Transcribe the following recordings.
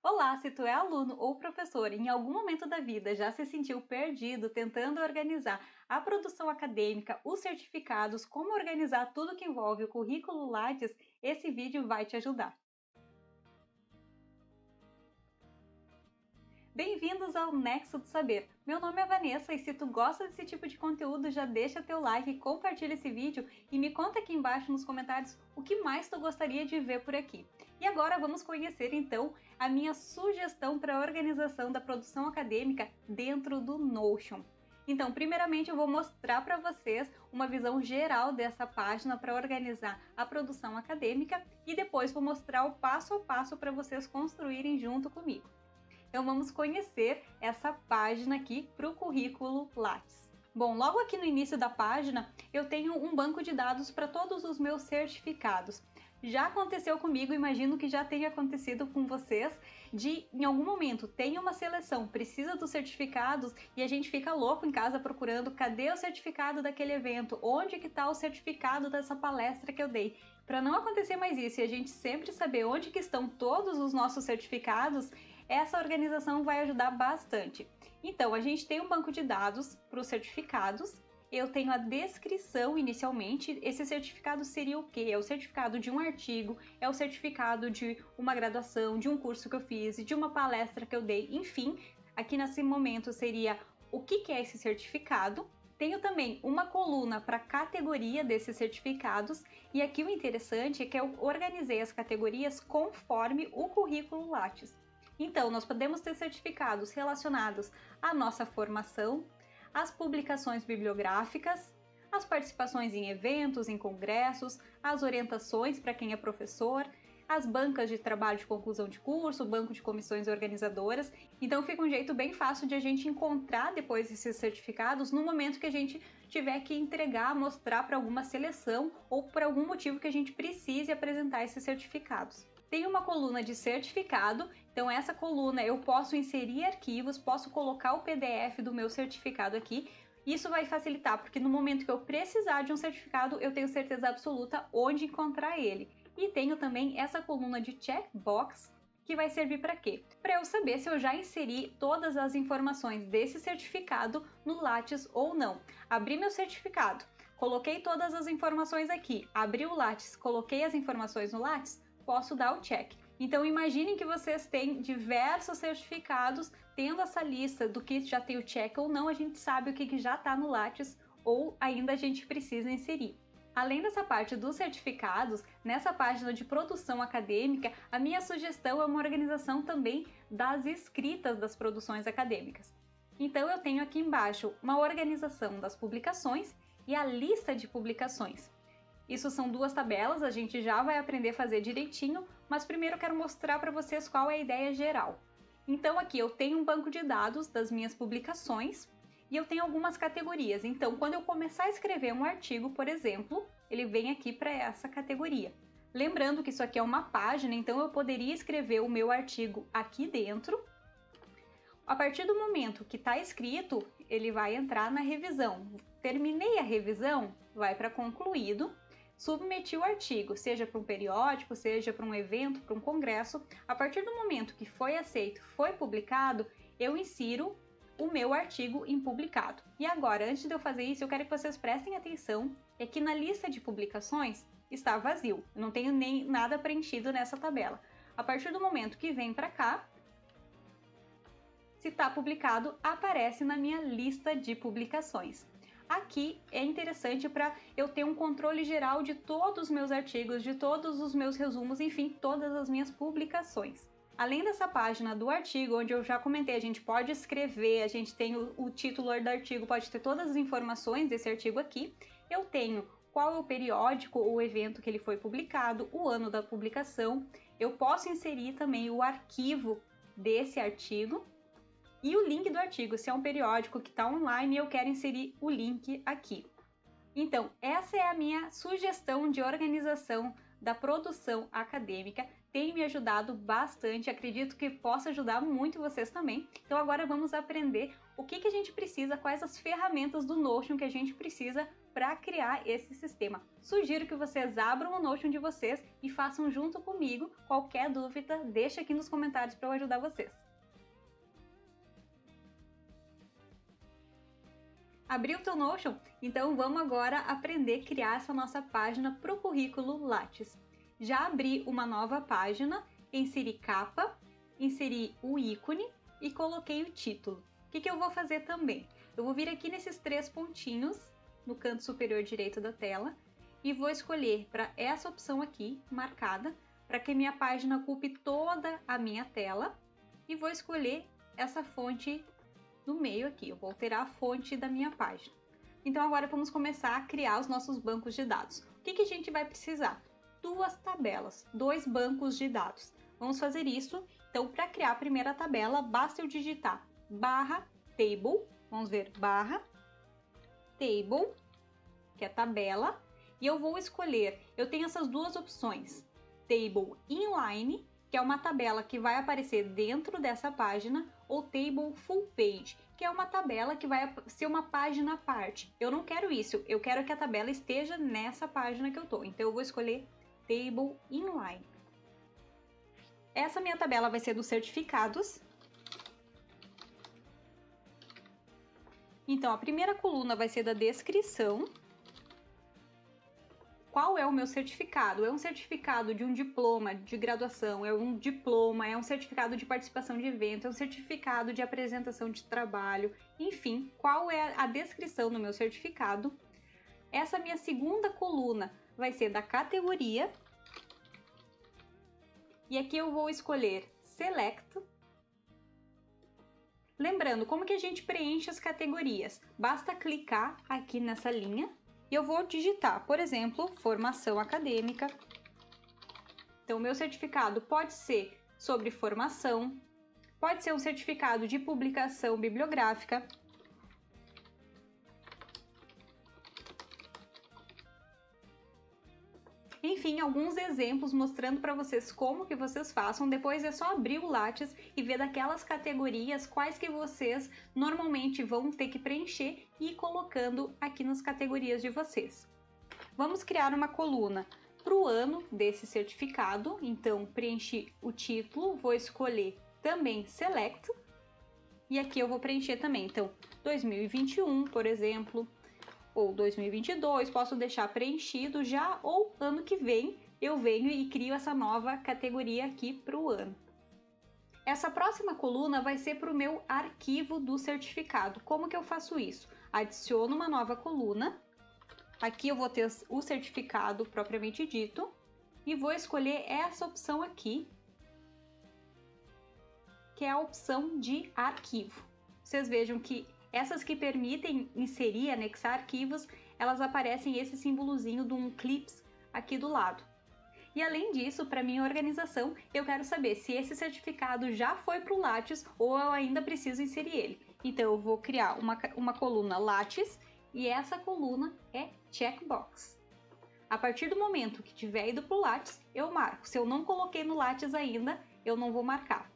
Olá, se tu é aluno ou professor e em algum momento da vida já se sentiu perdido tentando organizar a produção acadêmica, os certificados, como organizar tudo que envolve o currículo Lattes, esse vídeo vai te ajudar. Bem-vindos ao Nexo do Saber. Meu nome é Vanessa e se tu gosta desse tipo de conteúdo, já deixa teu like, compartilha esse vídeo e me conta aqui embaixo nos comentários o que mais tu gostaria de ver por aqui. E agora vamos conhecer então a minha sugestão para a organização da produção acadêmica dentro do Notion. Então, primeiramente eu vou mostrar para vocês uma visão geral dessa página para organizar a produção acadêmica e depois vou mostrar o passo a passo para vocês construírem junto comigo. Então vamos conhecer essa página aqui para o currículo Lattes. Bom, logo aqui no início da página eu tenho um banco de dados para todos os meus certificados. Já aconteceu comigo, imagino que já tenha acontecido com vocês, de em algum momento tem uma seleção, precisa dos certificados e a gente fica louco em casa procurando cadê o certificado daquele evento, onde que está o certificado dessa palestra que eu dei. Para não acontecer mais isso e a gente sempre saber onde que estão todos os nossos certificados, essa organização vai ajudar bastante. Então, a gente tem um banco de dados para os certificados. Eu tenho a descrição inicialmente. Esse certificado seria o quê? É o certificado de um artigo, é o certificado de uma graduação, de um curso que eu fiz, de uma palestra que eu dei, enfim. Aqui nesse momento seria o que é esse certificado. Tenho também uma coluna para categoria desses certificados e aqui o interessante é que eu organizei as categorias conforme o currículo Lattes. Então, nós podemos ter certificados relacionados à nossa formação, às publicações bibliográficas, às participações em eventos, em congressos, às orientações para quem é professor, as bancas de trabalho de conclusão de curso, banco de comissões organizadoras. Então fica um jeito bem fácil de a gente encontrar depois esses certificados no momento que a gente tiver que entregar, mostrar para alguma seleção ou por algum motivo que a gente precise apresentar esses certificados. Tem uma coluna de certificado, então essa coluna eu posso inserir arquivos, posso colocar o PDF do meu certificado aqui. Isso vai facilitar, porque no momento que eu precisar de um certificado, eu tenho certeza absoluta onde encontrar ele. E tenho também essa coluna de checkbox, que vai servir para quê? Para eu saber se eu já inseri todas as informações desse certificado no Lattes ou não. Abri meu certificado, coloquei todas as informações aqui, abri o Lattes, coloquei as informações no Lattes, posso dar o check. Então imaginem que vocês têm diversos certificados, tendo essa lista do que já tem o check ou não, a gente sabe o que já está no Lattes ou ainda a gente precisa inserir. Além dessa parte dos certificados, nessa página de produção acadêmica, a minha sugestão é uma organização também das escritas das produções acadêmicas. Então eu tenho aqui embaixo uma organização das publicações e a lista de publicações. Isso são duas tabelas, a gente já vai aprender a fazer direitinho, mas primeiro eu quero mostrar para vocês qual é a ideia geral. Então aqui eu tenho um banco de dados das minhas publicações e eu tenho algumas categorias. Então quando eu começar a escrever um artigo, por exemplo, ele vem aqui para essa categoria. Lembrando que isso aqui é uma página, então eu poderia escrever o meu artigo aqui dentro. A partir do momento que está escrito, ele vai entrar na revisão. Terminei a revisão, vai para concluído. Submeti o artigo, seja para um periódico, seja para um evento, para um congresso. A partir do momento que foi aceito, foi publicado, eu insiro o meu artigo em publicado. E agora, antes de eu fazer isso, eu quero que vocês prestem atenção que aqui na lista de publicações está vazio. Eu não tenho nem nada preenchido nessa tabela. A partir do momento que vem para cá, se está publicado, aparece na minha lista de publicações. Aqui é interessante para eu ter um controle geral de todos os meus artigos, de todos os meus resumos, enfim, todas as minhas publicações. Além dessa página do artigo, onde eu já comentei, a gente pode escrever, a gente tem o título do artigo, pode ter todas as informações desse artigo aqui. Eu tenho qual é o periódico ou evento que ele foi publicado, o ano da publicação. Eu posso inserir também o arquivo desse artigo. E o link do artigo, se é um periódico que está online, eu quero inserir o link aqui. Então, essa é a minha sugestão de organização da produção acadêmica tem me ajudado bastante, acredito que possa ajudar muito vocês também. Então agora vamos aprender o que a gente precisa, quais as ferramentas do Notion que a gente precisa para criar esse sistema. Sugiro que vocês abram o Notion de vocês e façam junto comigo. Qualquer dúvida, deixa aqui nos comentários para eu ajudar vocês. Abriu o teu Notion? Então vamos agora aprender a criar essa nossa página para o currículo Lattes. Já abri uma nova página, inseri capa, inseri o ícone e coloquei o título. O que eu vou fazer também? Eu vou vir aqui nesses 3 pontinhos, no canto superior direito da tela, e vou escolher para essa opção aqui, marcada, para que minha página ocupe toda a minha tela, e vou escolher essa fonte no meio aqui, eu vou alterar a fonte da minha página. Então agora vamos começar a criar os nossos bancos de dados. O que a gente vai precisar? 2 tabelas, 2 bancos de dados. Vamos fazer isso. Então, para criar a primeira tabela, basta eu digitar /table, vamos ver, /table, que é tabela, e eu vou escolher, eu tenho essas 2 opções, table inline, que é uma tabela que vai aparecer dentro dessa página, ou table full page, que é uma tabela que vai ser uma página à parte. Eu não quero isso, eu quero que a tabela esteja nessa página que eu tô. Então eu vou escolher table inline. Essa minha tabela vai ser dos certificados. Então a primeira coluna vai ser da descrição. Qual é o meu certificado? É um certificado de um diploma de graduação, é um diploma, é um certificado de participação de evento, é um certificado de apresentação de trabalho, enfim, qual é a descrição do meu certificado? Essa minha segunda coluna vai ser da categoria, e aqui eu vou escolher Select. Lembrando, como que a gente preenche as categorias? Basta clicar aqui nessa linha, e eu vou digitar, por exemplo, formação acadêmica. Então, o meu certificado pode ser sobre formação, pode ser um certificado de publicação bibliográfica. Enfim, alguns exemplos mostrando para vocês como que vocês façam. Depois é só abrir o Lattes e ver daquelas categorias quais que vocês normalmente vão ter que preencher e ir colocando aqui nas categorias de vocês. Vamos criar uma coluna para o ano desse certificado. Então, preenchi o título, vou escolher também Select. E aqui eu vou preencher também, então, 2021, por exemplo, ou 2022, posso deixar preenchido já, ou ano que vem eu venho e crio essa nova categoria aqui para o ano. Essa próxima coluna vai ser para o meu arquivo do certificado. Como que eu faço isso? Adiciono uma nova coluna, aqui eu vou ter o certificado propriamente dito, e vou escolher essa opção aqui, que é a opção de arquivo. Vocês vejam que essas que permitem inserir, anexar arquivos, elas aparecem esse símbolozinho de um clips aqui do lado. E além disso, para minha organização, eu quero saber se esse certificado já foi para o Lattes ou eu ainda preciso inserir ele. Então eu vou criar uma coluna Lattes e essa coluna é checkbox. A partir do momento que tiver ido para o Lattes, eu marco. Se eu não coloquei no Lattes ainda, eu não vou marcar.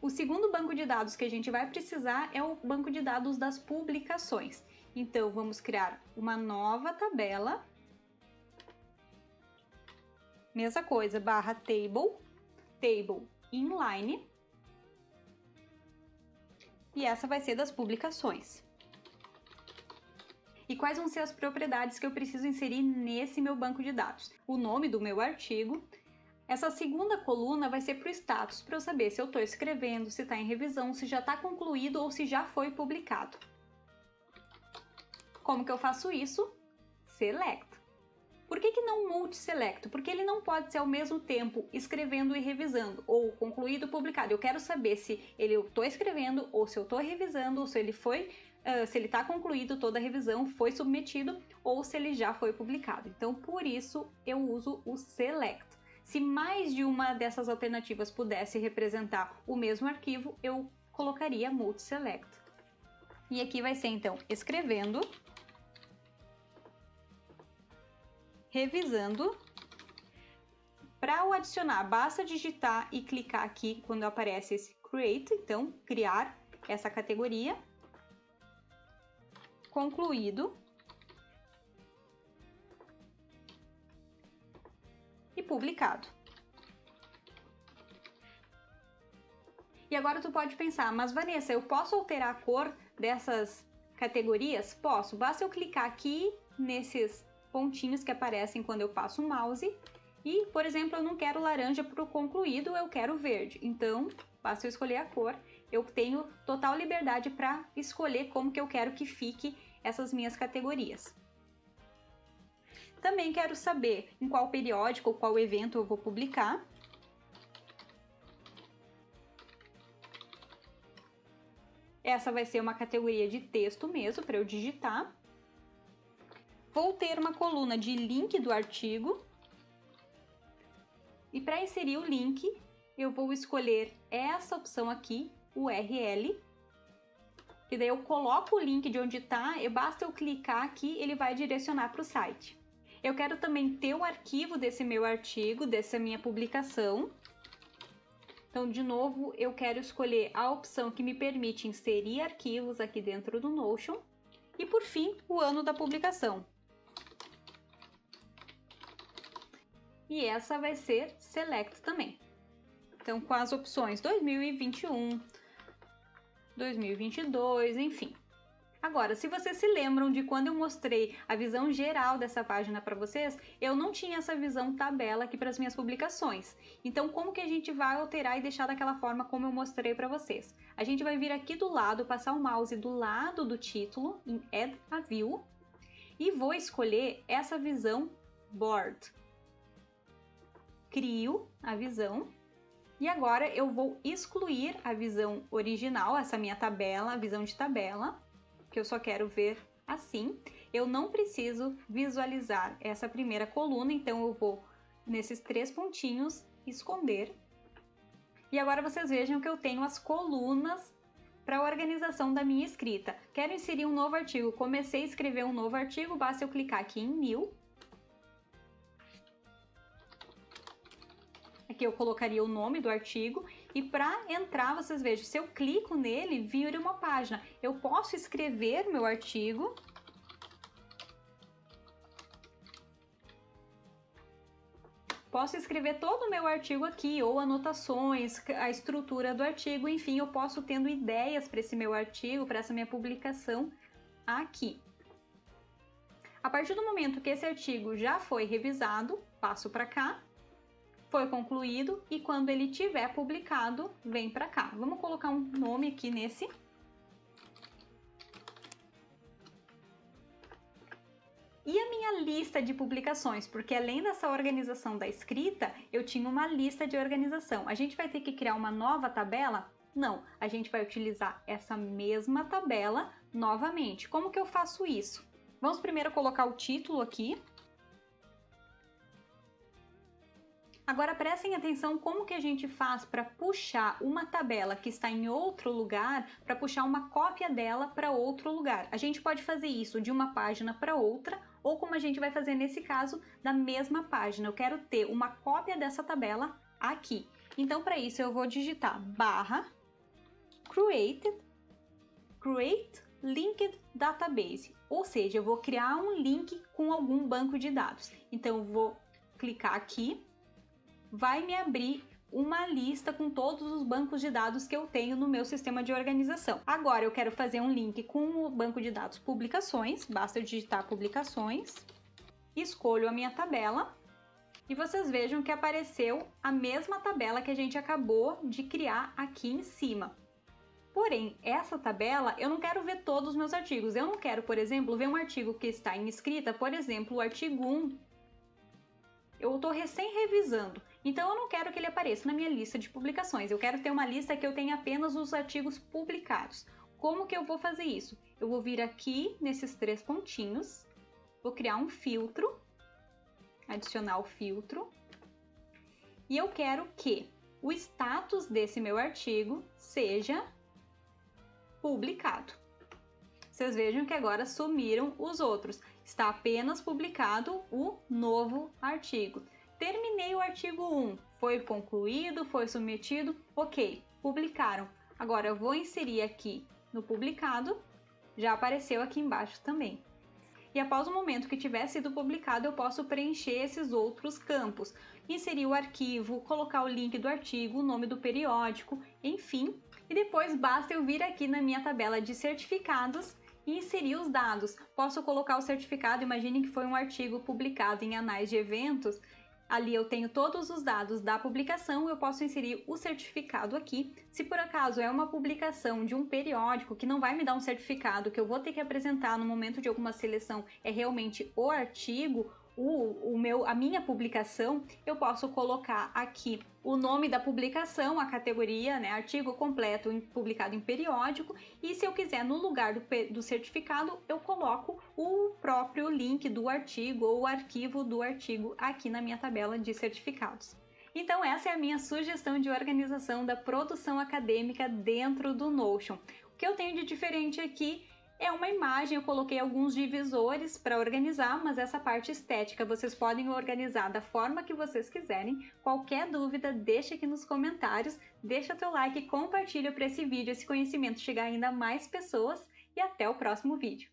O segundo banco de dados que a gente vai precisar é o banco de dados das publicações. Então, vamos criar uma nova tabela. Mesma coisa, /table, table inline. E essa vai ser das publicações. E quais vão ser as propriedades que eu preciso inserir nesse meu banco de dados? O nome do meu artigo. Essa segunda coluna vai ser para o status, para eu saber se eu estou escrevendo, se está em revisão, se já está concluído ou se já foi publicado. Como que eu faço isso? Select. Por que não multi-select? Porque ele não pode ser ao mesmo tempo escrevendo e revisando, ou concluído e publicado. Eu quero saber se eu estou escrevendo, ou se eu estou revisando, ou se ele foi, se ele está concluído toda a revisão, foi submetido, ou se ele já foi publicado. Então, por isso, eu uso o select. Se mais de uma dessas alternativas pudesse representar o mesmo arquivo, eu colocaria multi-select. E aqui vai ser, então, escrevendo, revisando Para o adicionar, basta digitar e clicar aqui quando aparece esse Create, então criar essa categoria. Concluído. E publicado. E agora tu pode pensar, mas Vanessa, eu posso alterar a cor dessas categorias? Posso, basta eu clicar aqui nesses pontinhos que aparecem quando eu passo o mouse e, por exemplo, eu não quero laranja para o concluído, eu quero verde. Então, basta eu escolher a cor, eu tenho total liberdade para escolher como que eu quero que fique essas minhas categorias. Também quero saber em qual periódico, qual evento eu vou publicar. Essa vai ser uma categoria de texto mesmo, para eu digitar. Vou ter uma coluna de link do artigo. E para inserir o link, eu vou escolher essa opção aqui, URL. E daí eu coloco o link de onde está, e basta eu clicar aqui, ele vai direcionar para o site. Eu quero também ter o arquivo desse meu artigo, dessa minha publicação. Então, de novo, eu quero escolher a opção que me permite inserir arquivos aqui dentro do Notion. E, por fim, o ano da publicação. E essa vai ser Select também. Então, com as opções 2021, 2022, enfim. Agora, se vocês se lembram de quando eu mostrei a visão geral dessa página para vocês, eu não tinha essa visão tabela aqui para as minhas publicações. Então, como que a gente vai alterar e deixar daquela forma como eu mostrei para vocês? A gente vai vir aqui do lado, passar o mouse do lado do título, em Add a View, e vou escolher essa visão Board. Crio a visão. E agora eu vou excluir a visão original, essa minha tabela, a visão de tabela, que eu só quero ver assim. Eu não preciso visualizar essa primeira coluna, então eu vou nesses 3 pontinhos esconder. E agora vocês vejam que eu tenho as colunas para a organização da minha escrita. Quero inserir um novo artigo, comecei a escrever um novo artigo, basta eu clicar aqui em New. Aqui eu colocaria o nome do artigo e para entrar, vocês vejam, se eu clico nele, vira uma página. Eu posso escrever meu artigo. Posso escrever todo o meu artigo aqui, ou anotações, a estrutura do artigo, enfim, eu posso tendo ideias para esse meu artigo, para essa minha publicação aqui. A partir do momento que esse artigo já foi revisado, passo para cá. Foi concluído e quando ele tiver publicado, vem para cá. Vamos colocar um nome aqui nesse. E a minha lista de publicações, porque além dessa organização da escrita, eu tinha uma lista de organização. A gente vai ter que criar uma nova tabela? Não, a gente vai utilizar essa mesma tabela novamente. Como que eu faço isso? Vamos primeiro colocar o título aqui. Agora prestem atenção como que a gente faz para puxar uma tabela que está em outro lugar, para puxar uma cópia dela para outro lugar. A gente pode fazer isso de uma página para outra, ou como a gente vai fazer nesse caso, da mesma página. Eu quero ter uma cópia dessa tabela aqui. Então, para isso, eu vou digitar /create linked database, ou seja, eu vou criar um link com algum banco de dados. Então, eu vou clicar aqui. Vai me abrir uma lista com todos os bancos de dados que eu tenho no meu sistema de organização. Agora eu quero fazer um link com o banco de dados publicações, basta eu digitar publicações, escolho a minha tabela e vocês vejam que apareceu a mesma tabela que a gente acabou de criar aqui em cima. Porém, essa tabela eu não quero ver todos os meus artigos. Eu não quero, por exemplo, ver um artigo que está em escrita, por exemplo, o artigo 1. Eu estou recém-revisando, então eu não quero que ele apareça na minha lista de publicações. Eu quero ter uma lista que eu tenha apenas os artigos publicados. Como que eu vou fazer isso? Eu vou vir aqui nesses 3 pontinhos, vou criar um filtro, adicionar o filtro, e eu quero que o status desse meu artigo seja publicado. Vocês vejam que agora sumiram os outros. Está apenas publicado o novo artigo. Terminei o artigo 1, foi concluído, foi submetido, ok, publicaram. Agora eu vou inserir aqui no publicado, já apareceu aqui embaixo também. E após o momento que tiver sido publicado, eu posso preencher esses outros campos, inserir o arquivo, colocar o link do artigo, o nome do periódico, enfim. E depois basta eu vir aqui na minha tabela de certificados e inserir os dados. Posso colocar o certificado, imagine que foi um artigo publicado em Anais de Eventos. Ali eu tenho todos os dados da publicação, eu posso inserir o certificado aqui. Se por acaso é uma publicação de um periódico que não vai me dar um certificado, que eu vou ter que apresentar no momento de alguma seleção, é realmente o artigo, a minha publicação, eu posso colocar aqui o nome da publicação, a categoria, né, artigo completo publicado em periódico, e se eu quiser no lugar do certificado, eu coloco o próprio link do artigo ou o arquivo do artigo aqui na minha tabela de certificados. Então essa é a minha sugestão de organização da produção acadêmica dentro do Notion. O que eu tenho de diferente aqui é uma imagem, eu coloquei alguns divisores para organizar, mas essa parte estética vocês podem organizar da forma que vocês quiserem. Qualquer dúvida, deixa aqui nos comentários, deixa teu like e compartilha para esse vídeo, esse conhecimento chegar ainda a mais pessoas, e até o próximo vídeo.